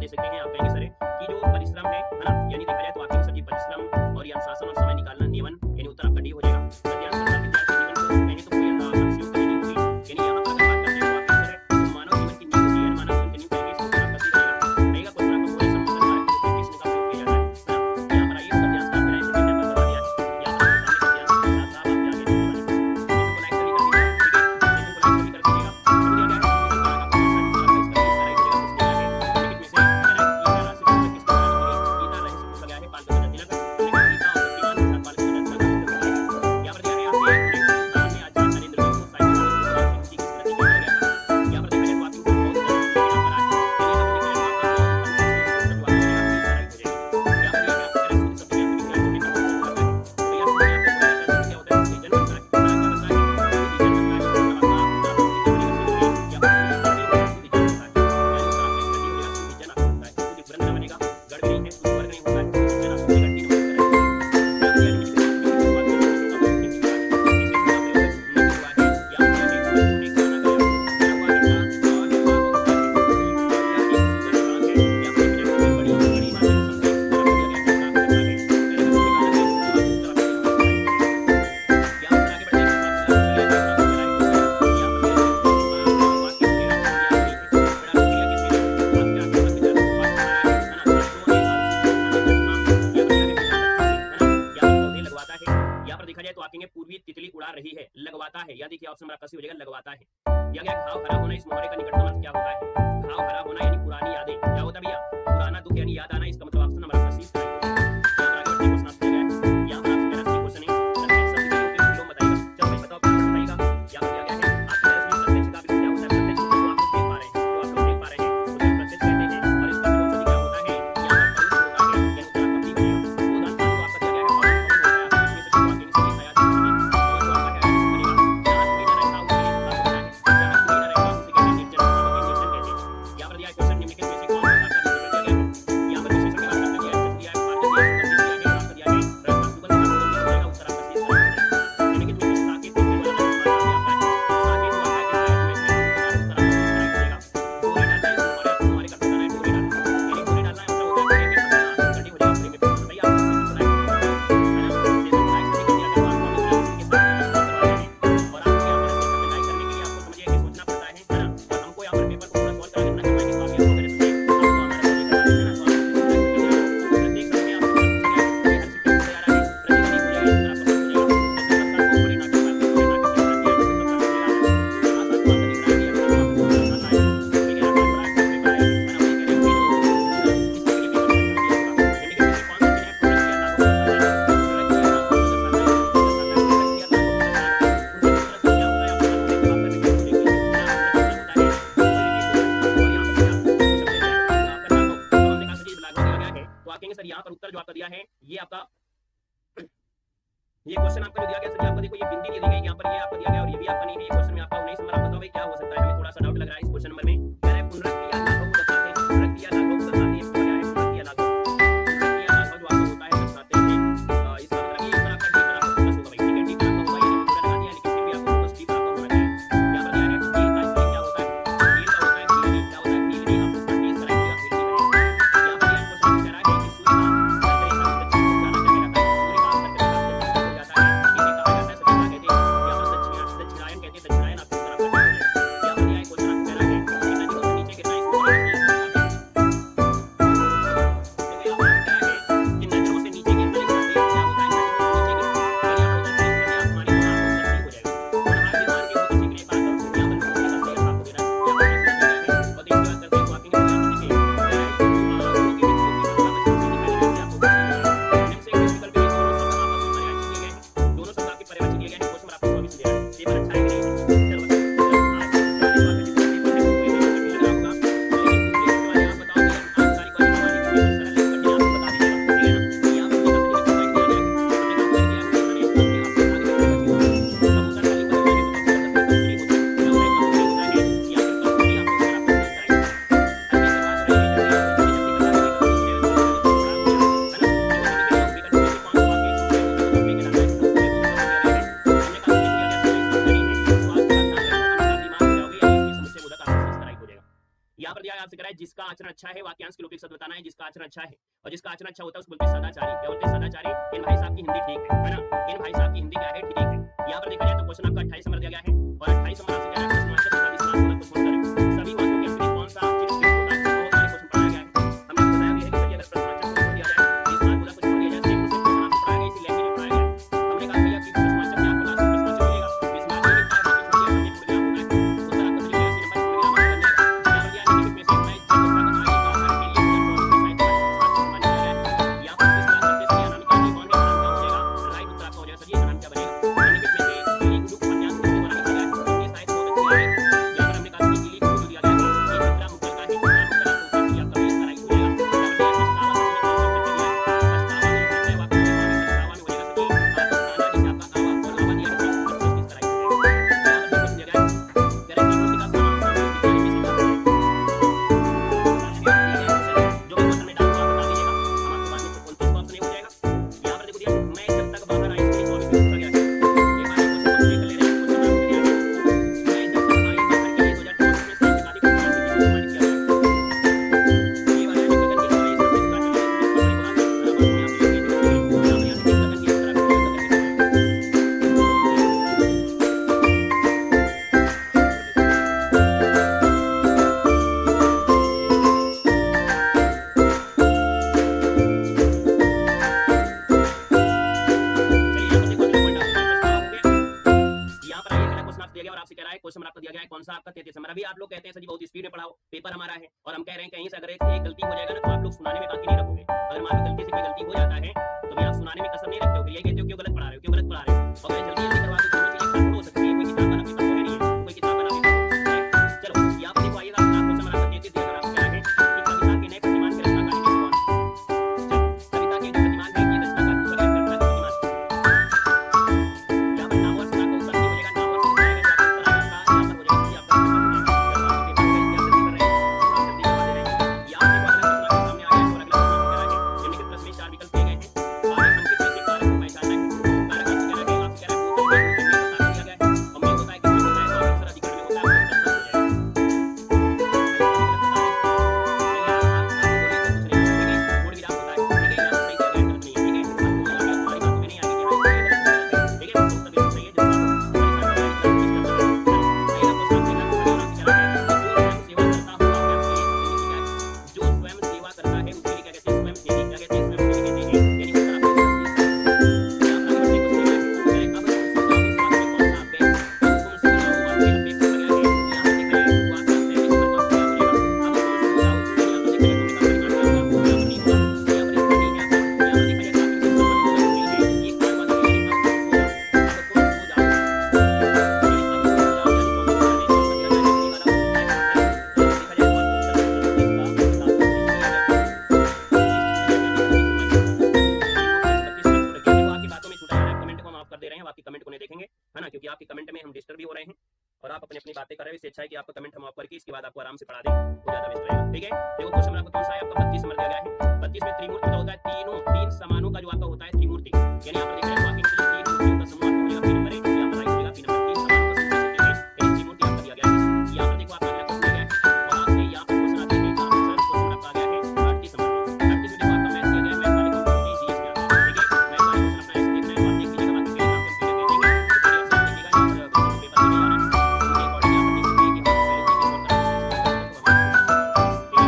दे सकते हैं। आप कहेंगे सर कि जो परिश्रम है ना? यानी देखा जाए तो आप कहेंगे सर जी परिश्रम और ये अनुशासन और समय निकालना नियमन यानी उत्तर आपका डी हो जाएगा। सत्यांश करना विद्यार्थी जीवन को कहेंगे तो कोई लक्ष्यों की नींव होगी। यानी यहाँ पर अगर बात करते हैं तो आप कहेंगे सर मानव जीवन की नींव होती है। मानव जीवन की नींव कहेंगे इसको आपका सी रहेगा। रहेगा क्वेश्चन आपका पूरे संबोधन कारक के रूप में किसने का उपयोग किया जाता है ना? यहाँ पर आइए सत्यांश का आपका ऐसे पेपर करवा दिया है। यहाँ पर आपके सामने सत्यांश के साथ साथ आपके आगे देखने वाले क्वेश्चन को लाइक सभी कर दीजिएगा। ठीक है? सेशन को लाइक सभी कर दीजिएगा। अब दिया गया है संबोधन कारक आपका 60 मतलब इसका 20 का राइट हो जाएगा। कुछ दिया है निम्नलिखित में से क्या है? गीता राशि पुस्तक किसके द्वारा लिखी गई? गीता राशि से पूछा गया है पाल गंगाधर तिलक। हमने कहा गीता और शक्तिमान के साथ पाल गंगाधर तिलक का उत्तर हो जाएगा। यहाँ पर दिया गया है आपके सामने आचार्य नरेंद्र देव को साहित्य काव्य पुरस्कार सिंह जी की स्मृति में दिया गया था। यहाँ पर देखा जाए तो आपकी बहुत बहुत यहाँ पर आज यहाँ पर देखा जाए तो आपका बहुत उत्तर जो आपका हो जाएगा 20 का राइट हो जाएगा। यहाँ पर दिया गया है आपका शब्द ज्ञान विज्ञान होने का मतलब होता है। तो यहाँ पर यहाँ पे पूरा क्या होता है? जन बनता है। क्या बनता है? जन बनता है। या फिर जन बनता है। यानी उत्तर आपका इसका डी हो जाएगा। जन बनता है। जन बनेगा। गढ़ भी नहीं है, स्वर्ग नहीं होता है, जन आपको जन तीन होता है। यहाँ पर यानी कि पूर्वी तितली उड़ा रही है, लगवाता है। या देखिए ऑप्शन हमारा कसी हो जाएगा लगवाता है। या क्या घाव हरा होना इस मुहावरे का निकटतम अर्थ क्या होता है? घाव हरा होना यानी पुरानी यादें। क्या होता है भैया? पुराना दुख यानी याद आना। इसका मतलब ऑप्शन हमारा कसी सही हो जाएगा। यहाँ पर आगे बढ़ते क्वेश्चन आपसे दिया गया है। यहाँ पर आपसे मेरा क्वेश्चन है प्रत्यक्ष शब्द के उपयोग विलोम बताइएगा। चलो भाई बताओ क्या बताइएगा? यहाँ पर दिया गया है आपके प्रत्यक्ष का भी क्या होता है? प्रत्यक्ष को आप लोग देख पा रहे हैं, जो आप लोग देख पा रहे हैं उसे प्रत्यक्ष कहते हैं। और इसका विलोम शब्द क्या होता है? यहाँ पर परोक्ष होता है। यानी उत्तर आपका बी बनेगा। तो उदाहरण जो आपका दिया गया है पवन होता है। आप इसमें से जो वाक्य सही आया तो आपका क्या है? बनेगा जहाँ कोई न रहता उसे निर्जन होता है। जहाँ कोई न रहता उसे कहते हैं निर्जन। निर्जन कहते हैं। यहाँ पर दिया है क्वेश्चन निम्नलिखित में से कौन सा आपका विशेषण दिया गया है? यहाँ पर विशेषण की बात करते हैं। दिया है पार्थ दिया है, सुगंधित दिया है, आपका दिया है रत्न सुगंध का सुगंध हो जाएगा। उत्तर आपका सी सही हो जाएगा। निम्नलिखित में से साकेत किसके द्वारा निर्माण किया जाता है? साकेत जो आपका किसका है? तुम्हें इसमें उत्तर आपका राइट हो जाएगा। डोरे डालना है तुम्हारे का बताना है। डोरे डालना यानी डोरे डालना मतलब होता है कि फंसाना। आंसर हो जाएगा। फ्री में बताइए आप सेशन को लाइक है ना? सेशन को लाइक करने के लिए अगर आपको मित्र के साथ करवा रहे हैं और आपको यहाँ पर सेशन में लाइक करने के लिए आपको समझिए कि सोचना पड़ता है ना? और हमको यहाँ पर पेपर को पूरा सॉल्व करा करना करवाएंगे तो आप यहाँ पर समझिए आप तो हमारा सॉल्व करवा रहे हैं ना? तो आप प्रत्येक समय में आपको पूछा गया है कि हर सिक्के को तैयार है प्रतिनिधि हो जाएगा। उत्तर आपका हो जाएगा। बड़े नाटक का बड़े नाटक का दिया है तो आपका हो जाएगा। आसान तो आपका दिख रहा है कि अगर आपको समझ आता है तो ये आपका बड़ा अच्छा पेपर है ना? वही कह रहे हैं कि इसके लिए पेपर में दिया होगा। यानी कि कौन सा है प्रोडक्ट या लागू होता है? प्रोडक्ट या लागू दर्शाता है। प्रोडक्ट या लागू दर्शाता है। उनसे दूसरा क्या होता है? आपको जवाब करने के लिए ना प्रोडक्ट होता है। और यहाँ पर आपको क्वेश्चन दिया है आपका लागू। तो हमने कहा सर ये लागू दिया गया है तो आप कहेंगे सर यहाँ पर उत्तर जो आपका दिया है ये आपका ये क्वेश्चन आपका जो दिया गया सर आपको देखो ये बिंदी दी गई यहाँ पर ये आपको दिया गया और ये भी आपका नहीं है। ये क्वेश्चन में आपका 19 नंबर आप बताओ भाई क्या हो सकता है? हमें थोड़ा सा डाउट लग रहा है इस क्वेश्चन नंबर में। कह रहा है पुनरुक्ति या लाघव को दर्शाते हैं। पुनरुक्ति या लाघव को दर्शाते हैं। इसको क्या है? पुनरुक्ति या लाघव। पुनरुक्ति या लाघव जो आपका होता है दर्शाते हैं। इसका मतलब ये सर आपका डी पर आपका फोकस होगा भाई। ठीक है डी पर आपका होगा। ये देखिए पूरा लगा दिया लेकिन फिर भी आपको फोकस डी पर आपका होना चाहिए। यहाँ पर दिया है कील का स्पेलिंग क्या होता है? कील का होता है कीलनी। क्या होता है? कीलनी। आप उसका टी इसका राइट होगा कीलनी बनेगा। यहाँ पर यह क्वेश्चन कह रहा है कि सूर्य का सरकरी भाग दक्षिण को जाना क्या कहलाता है? सूर्य का सरकरी भाग दक्षिण को जाता है। इसे कहा जाता है सभी कहते हैं। यहाँ पर दक्षिणायन कहते हैं। दक्षिणायन आपको उत्तर आपका डी हो जाएगा। यहाँ पर यह क्वेश्चन आपको कह रहा है कि नदियों से नीचे गिरना इसको आचरण अच्छा है वाक्यांश के लोग शब्द बताना है जिसका आचरण अच्छा है, और जिसका आचरण अच्छा होता है उसको बोलते हैं सदाचारी। क्या बोलते हैं? सदाचारी। इन भाई साहब की हिंदी ठीक है ना? इन भाई साहब की हिंदी क्या है? ठीक है। यहाँ पर देखा जाए तो क्वेश्चन आपका 28 नंबर दिया गया है, और 28 नंबर आपसे क्या है? सभी वाक्यों के अंतरिक्ष कौन सा चिन्ह होता है? बहुत सारे क्वेश्चन पढ़ाया गया है। हमने बताया भी है कि अगर प्रश्नवाचक को छोड़ दिया जाए, इस बार पूरा कुछ छोड़ दिया जाए, सेम टू सेम क्वेश्चन आपको पढ़ाया गया, इसी लैंग्वेज में पढ़ाया गया है। हमने कहा भैया कि प्रश्नवाचक में आपको लास्ट में प्रश्नवाचक मिलेगा, इस बार ये लिखा है बाकी छोड़ दिया, हमने छोड़ दिया होगा, उस तरह आपका तरीका है, नंबर छोड़ दिया हमारा बनेगा। क्या हो गया? निम्नलिखित में से मैं जिस तरह का आगे का उदाहरण के लिए मुझे 24 साहित्य का सम्मान दिया गया है। यहाँ पर किस क्लास करते हैं? अनामिका जी कौन है? नाम क्या हो जाएगा? राइट उत्तर आपका हो जाएगा। सर ये नाम क्या बनेगा? निम्नलिखित में से गिली गुडू उपन्यास किसके द्वारा लिखा गया है? ये साहित्य बहुत अच्छी है। यहाँ पर हमने कहा कि गिली गुडू दिया गया है, ये चित्रा मुगल का है, चित्रा मुगल आपको उत्तर दिया, आपका बेस राइट हो जाएगा। क्या बनेगा? पछतावा हमने कौन सा उत्तर दिया है? पछतावा में लिखा है वाक्य में पछतावा में हो जाएगा। सर ये आवा जैसे आपका आवा और आवा दिया है, और उसका किस राइट हो जाएगा। यहाँ पर देखो दिया गया है गैरेंटी मूर्ति का सामान सामने विद्यालय में सीखा है। जो मैं क्वेश्चन में डालूंगा आप बता दीजिएगा, हम आपको बाद में 29 ऑप्शन हो जाएगा। यहाँ पर देखो दिया मैं जब तक बाहर आई इसके लिए स्वामी विवेक का गया है। एक बार क्वेश्चन कंप्लीट कर ले रहे हैं, क्वेश्चन आपको दिया है मैं जब तक आई बाहर के लिए 2024 में साहित्य अकादमी को सम्मानित किया गया है। ये वाला है गगन की हवाई सबसे सुधार के लिए बड़ी बड़ी बात है, आप अपने आप ये देखिए यहाँ पर यहाँ देखिए गगन की तरफ गगन यहाँ पर आइए, अगला क्वेश्चन आपको दिया गया और आपसे कह रहा है क्वेश्चन आपको दिया गया है कौन सा? आपका 33 नंबर। अभी आप लोग कहते हैं सर जी बहुत स्पीड में पढ़ाओ, पेपर हमारा है, और हम कह रहे हैं कहीं से अगर एक गलती हो जाएगा ना तो आप लोग सुनाने में बाकी नहीं रखोगे। अगर मान लो गलती से कोई गलती हो जाता है तो भी आप सुनाने में कसर नहीं रखते हो, फिर ये कहते हो क्यों गलत पढ़ा रहे हो, क्यों गलत पढ़ा रहे हो। और अगर जल्दी जल्दी करवा दो दोनों चीजें एक साथ हो सकती है, कोई किताब वाला पेपर तो है नहीं है, कोई किताब वाला पेपर है। चलो यहाँ पर देखो आइएगा, क्वेश्चन नंबर आपका 33 दिया, आपको क्या है कि कविता के नए प्रतिमान के रचनाकारी में से कौन है? कविता के जो प्रतिमान है ये रचनाकार को सेलेक्ट करता है प्रतिमान। यहाँ पर नाम और सना को उत्तर नहीं मिलेगा, नाम और सना आएगा जहाँ पर उत्तर आ जाता है, यहाँ पर हो जाएगा जी आपका उत्तर हो जाएगा। जब आपके पेपर में इतिहास जल्दी कर रहे हैं थोड़ा जल्दी करवा दे रहे हैं। यहाँ देखो अगला प्रश्न आपके सामने आ गया है, और अगला प्रश्न आपसे कह रहा है निम्नलिखित प्रश्न में 4 विकल्प दिए गए हैं, कारक अंकित में से कारक को पहचानना है। कारक आपसे कह रहा है, आपसे कह रहा है भूतल में बता दिया गया है, और में होता है किसमें होता है? तो अक्सर अधिकरण में होता है, आपको उत्तर हो जाएगा। आपके कमेंट में हम डिस्टर्ब भी हो रहे हैं और आप अपनी अपनी बातें कर रहे हैं, इससे अच्छा है कि आपका कमेंट हम ऑफ करके इसके बाद आपको आराम से पढ़ा दें, वो ज्यादा बेस्ट रहेगा। ठीक है, देखो क्वेश्चन नंबर आपका कौन सा है? आपका 32 नंबर दिया गया है। 32 में त्रिमूर्ति का होता है तीन समानों का जो आपका होता है त्रिमूर्ति, यानी यहाँ पर देख रहे हैं वाक्य में तीन मूर्तियों का समूह आपको मिलेगा, पी नंबर 1 यहाँ पर राइट मिलेगा, पी नंबर 3 समानों का समूह जिसे कहते हैं, यानी त्रिमूर्ति आपका दिया गया है। यहाँ पर देखो आपका अगला क्वेश्चन दिया गया है और आपसे यहाँ पर क्वेश्चन आते हैं का आंसर क्वेश्चन आपका आ गया है 38 नंबर में। 38 में देखो आपका मैथ दिया गया है, मैथ वाले को जीएस में आता है। ठीक है, मैथ वाले क्वेश्चन अपना ऐसे देखना है, आप देख लीजिएगा, बाकी के आप कंप्यूटर दे देंगे तो फिर आप समझ लीजिएगा। यहाँ पर पेपर देने जा रहे हैं उनके अकॉर्डिंग यहाँ पर देखिए कि हम पहले चीजें सॉल्व करेंगे, ठीक है।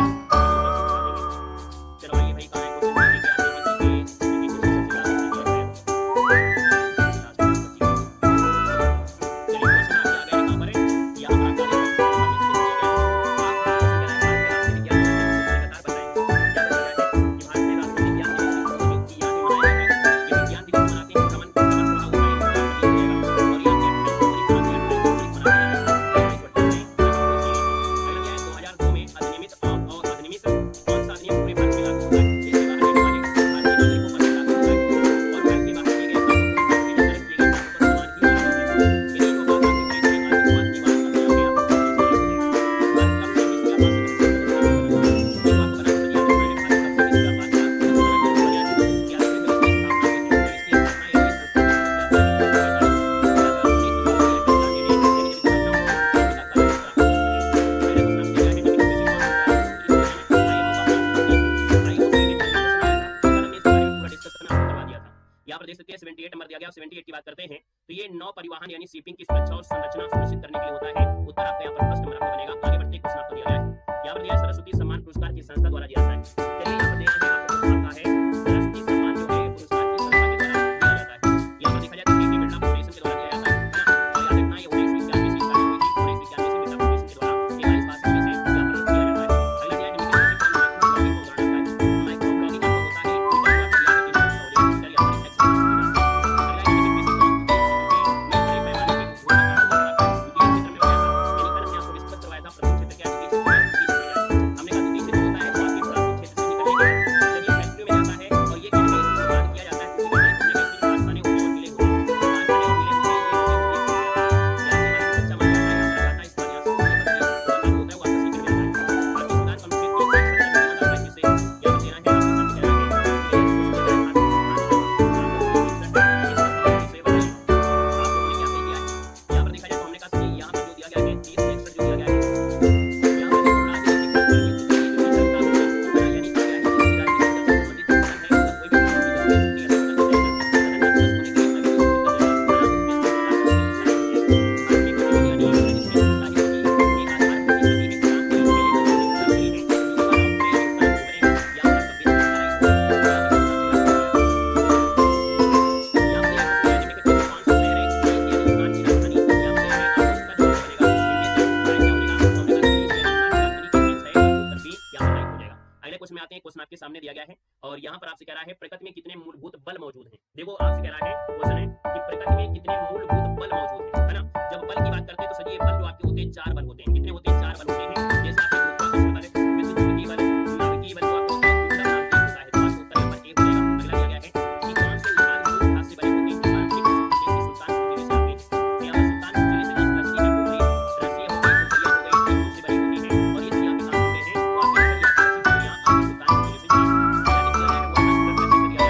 पैराग्राफ 78 की बात करते हैं तो ये नौ परिवहन यानी शिपिंग की सुरक्षा और संरचना सुनिश्चित करने के लिए होता है। उत्तर आपका यहाँ पर फर्स्ट नंबर आपका बनेगा। आगे बढ़ते क्वेश्चन आपको दिया गया है, यहाँ पर दिया है सरस्वती सम्मान पुरस्कार की संस्था द्वारा दिया जाता है। चलिए यहाँ पर दिया है आपको क्वेश्चन आपका है सरस्वती सम्मान जो है पुरस्कार की संस्था के द्वारा दिया जाता है। यहाँ पर देखा जाए तो के बिरला फाउंडेशन के द्वारा दिया जाता है ना। और याद रखना ये 1991 से स्टार्ट हुई थी, 1991 से बिरला फाउंडेशन के द्वारा 41 पास होने से यहाँ पर दिया जाता है। अगला दिया है माइक्रो ब्लॉगिंग आपको होता है क्वेश्चन आपके सामने दिया गया है और यहाँ पर आपसे कह रहा है प्रकृति में कितने मूलभूत बल मौजूद हैं। देखो आपसे कह रहा है क्वेश्चन है कि प्रकृति में कितने मूलभूत बल मौजूद हैं, है ना। जब बल की बात करते हैं तो सर ये बल जो आपके होते हैं 4 बल होते हैं। कितने होते हैं? 4 बल होते हैं। जैसे आपके गुरुत्वाकर्षण बल, विद्युत बल, नाभिकीय बल जो आपको होता है तो आपका उत्तर नंबर ए हो जाएगा। अगला दिया गया है कि कौन से उदाहरण घास से बने होते हैं? सुल्तान जिले से आपके सुल्तान जिले से घास रस्सी है, टोकरी रस्सी हो गई, टोकरियां हो गई, टेबुल से बनी होती है और ये सभी आपके काम होते हैं। वो आपके सुल्तान जिले से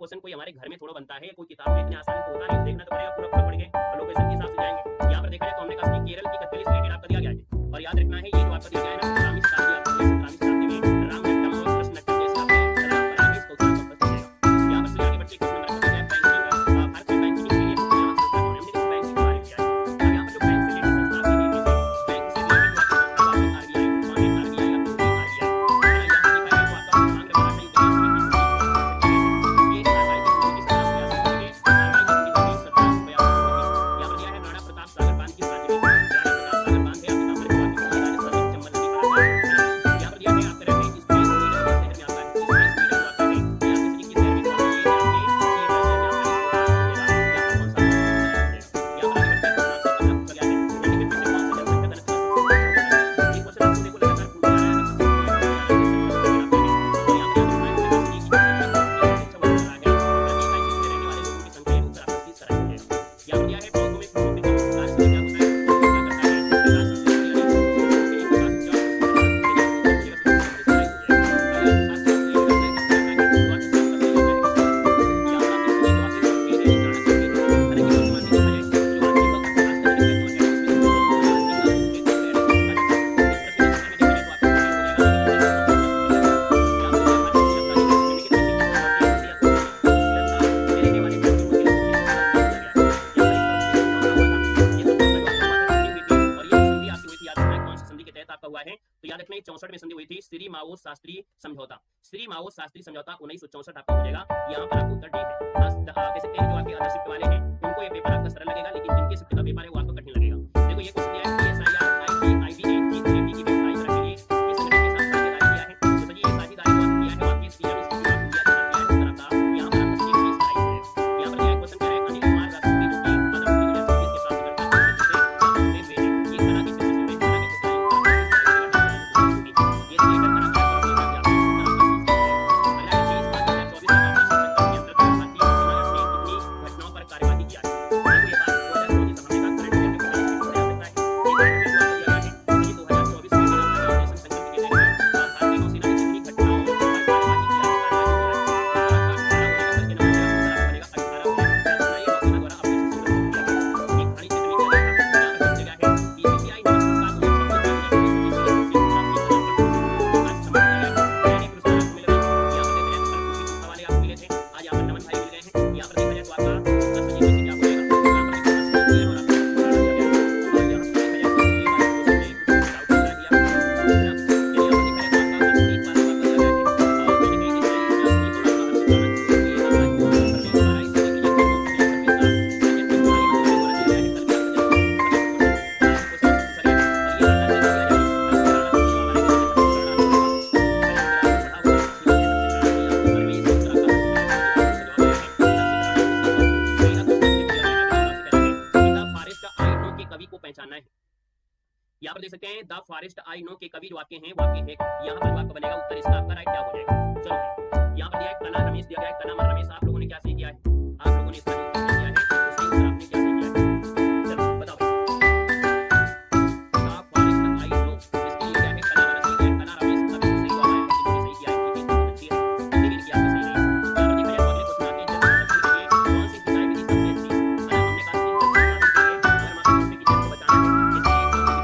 क्वेश्चन कोई हमारे घर में थोड़ा बनता है, कोई किताब में इतने आसानी तो होता नहीं, देखना तो पड़ेगा पूरा पूरा पढ़ के और लोकेशन के हिसाब से जाएंगे। यहाँ पर देखा जाए तो हमने कहा कि केरल की कथकली से रिलेटेड आपका दिया गया है और याद रखना है ये जो आपका दिया गया है ना 17वीं शताब्दी आपको 17वीं शताब्दी में रामनट्टम और कृष्णनट्टम जैसे आपके परंपरा में इसका उत्तर आपको पता चलेगा। यहाँ पर आगे बढ़ते क्वेश्चन नंबर बताया है बैंकिंग, भारत में बैंकिंग के लिए हमने देखो बैंकिंग के बारे में किया है और यहाँ पर जो बैंक से रिलेटेड संस्था आपकी दी गई है, बैंक से रिलेटेड जो आपकी संस्था है आरबीआई, आरबीआई आपको आरबीआई यहाँ पर देखा जाए तो आपका मांग रखना 1964 में संधि हुई थी श्री माओ शास्त्री समझौता। श्री माओ शास्त्री समझौता 1964 आपको हो जाएगा। यहाँ पर आपको उत्तर डी है। कह सकते हैं जो आपके अदर शिफ्ट वाले हैं उनको ये पेपर आपका सरल लगेगा, लेकिन जिनके शिफ्ट का पेपर है वो आपको कठिन लगेगा। देखो ये क्वेश्चन दिया है PSIR IB ने G3B की वेबसाइट रखी है, ये संगठन के साथ साझेदारी किया है। तो सर ये साझेदारी जो किया है आपकी सीएम इंस्टीट्यूट ऑफ इंडिया के साथ किया है, उत्तर आपका यहाँ पर आपका सही 20 है। यहाँ पर ये क्वेश्चन कह रहा है अनिल कुमार राजपूती जो कि पद्म यूनिवर्सिटी के प्राप्त करता है, ये कला के क्षेत्र से हुए, कला के क्षेत्र में ये थिएटर कलाकार घटनाओं पर कार्यवाही किया है। देखो ये बात 2024 समझने का करंट अफेयर के बारे में हो सकता है। ये करंट अफेयर आपको दिया गया है कि 2024 में मेरा ऑर्गेनाइजेशन संगठन के तहत भारतीय नौसेना की कितनी घटनाओं पर कार्यवाही किया है। यहाँ पर देख सकते हैं द फॉरेस्ट आई नो के कवि जो वाक्य हैं वाक्य है, यहाँ पर वाक्य बनेगा उत्तर इसका आपका राइट क्या हो जाएगा। चलो भाई यहाँ पर दिया है कला रमेश दिया गया है, कला रमेश आप लोगों ने क्या सही किया है, आप लोगों ने इसका जो उत्तर दिया है उसके उत्तर आपने क्या सही किया है। चलो बताओ द फॉरेस्ट आई नो इसके लिए क्या है, कला रमेश दिया है, कला रमेश का भी सही हुआ है, किसी ने सही किया है, ठीक है बहुत अच्छी है, किसी ने किया सही नहीं। यहाँ पर देखा जाए अगले क्वेश्चन आते हैं कौन सी सिंचाई विधि सबसे अच्छी है। हमने कहा अगर मात्र की जल को बचाना है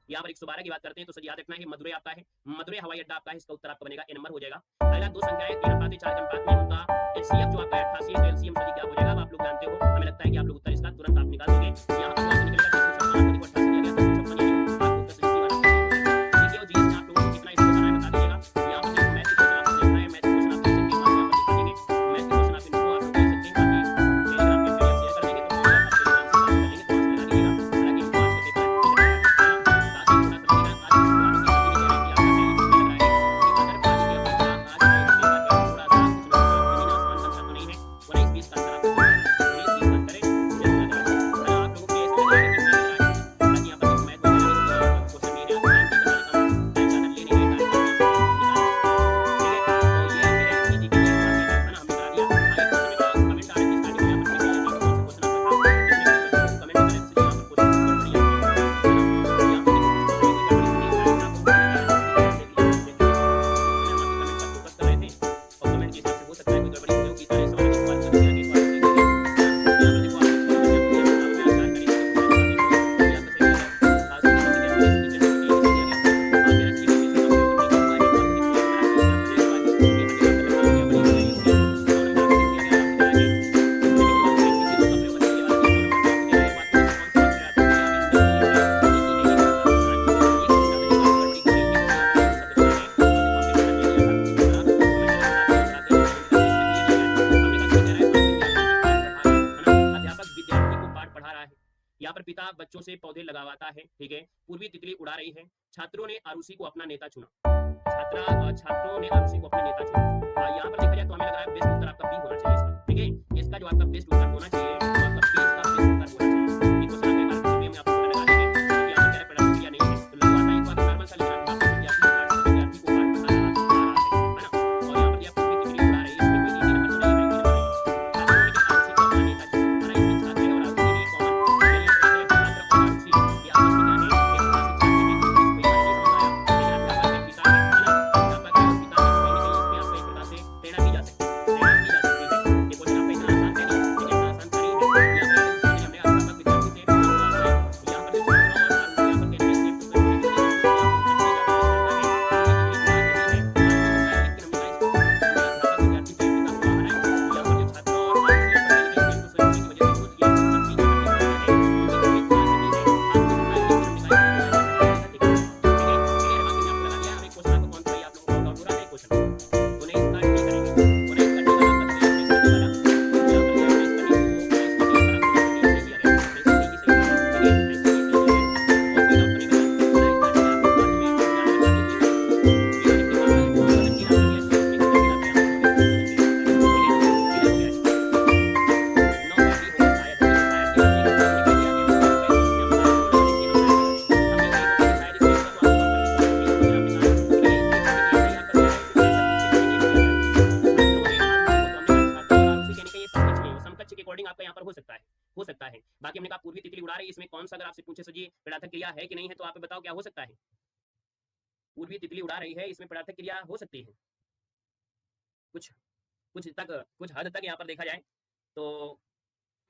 यहाँ पर 112 की बात करते हैं तो सर याद रखना है कि मदुरै आपका है, मदुरै हवाई अड्डा आपका है, इसका उत्तर आपका बनेगा ए नंबर हो जाएगा। अगला दो संख्याएं 3:4 अनुपात में उनका एचसीएफ जो आपका 88 है तो एलसीएम सभी क्या हो जाएगा आप लोग जानते हो, हमें लगता है कि आप लोग उत्तर इसका तुरंत आप निकाल दोगे। यहाँ पर आपको निकलेगा 356 दिया गया 356 यानी आपको उत्तर सही वाला ठीक है। और जीएस में आप लोगों को कितना इसको बनाना है बता दीजिएगा। यहाँ पर देखो मैथ क्वेश्चन आपको देखना है, मैथ क्वेश्चन आप देख सकते हैं, यहाँ पर दिखा देंगे मैथ क्वेश्चन आप इनको आप लोग देख सकते हैं, बाकी टेलीग्राम पे शेयर कर देंगे तो आप टेलीग्राम से बात कर लेंगे तो लगा दीजिएगा। हालांकि इनको आज के पेपर थोड़ा सा पूर्वी तितली उड़ा रही है, छात्रों ने आरुषि को अपना नेता चुना। छात्रों ने आरुषि को अपना नेता चुना। यहाँ पर देखा जाए तो हमें लग रहा है बेस्ट उत्तर आपका बी होना चाहिए इसका, ठीक है। इसका जो आपका बेस्ट उत्तर होना चाहिए वो आपका बी इसका बेस्ट उत्तर होना चाहिए। ये क्वेश्चन आप एक बार फिर में आपको लगा देंगे क्योंकि यहाँ पर क्या है प्रोडक्ट क्रिया नहीं है, तो लगवाता है तो नॉर्मल सा लेकिन आपका विद्यार्थी को पाठ पढ़ा रहा है ना। और यहाँ पर ये पूर्वी तितली उड़ा रही है, इसमें कोई नीति नंबर नहीं है, छात्रों ने आरुषि को अपना नेता चुना, है ना। इसमें छात्र और आरुषि ये कॉमन छात्र और आरुषि ये आपस में क्या है, एक क्लास में छात्र में कोई बात नहीं समझ आया, लेकिन आपका एक पिता है ना, आपका क्या पिता है, कहीं ना कहीं इसमें आपको एक प्रकार से प्रेरणा दी जा सकती है, प्रेरणा दी जा सकती है। ये क्वेश्चन आपका इतना आसान है नहीं, लेकिन इतना आसान नहीं है। यहाँ पर हमने अध्यापक विद्यार्थी से पूछा हुआ है, यहाँ पर जो छात्रों और आरुषि यहाँ पर कहते हैं सेम टू सेम होने के लिए आपको उत्तर दिया जाता है, लेकिन हमने अध्यापक विद्यार्थी से पिता हुआ है ना, यहाँ पर जो छात्रों और आरुषि यहाँ पर कहीं ना कहीं सेम टू सेम होने की वजह से खुद यहाँ पर उत्तर दी जाती है, आपका यहाँ पर हो सकता है। बाकी हमने कहा पूर्वी तितली उड़ा रही है, इसमें कौन सा अगर आपसे पूछे सो जी पदार्थक क्रिया है कि नहीं है तो आप बताओ क्या हो सकता है। पूर्वी तितली उड़ा रही है, इसमें पदार्थक क्रिया हो सकती है कुछ कुछ हद तक यहाँ पर देखा जाए तो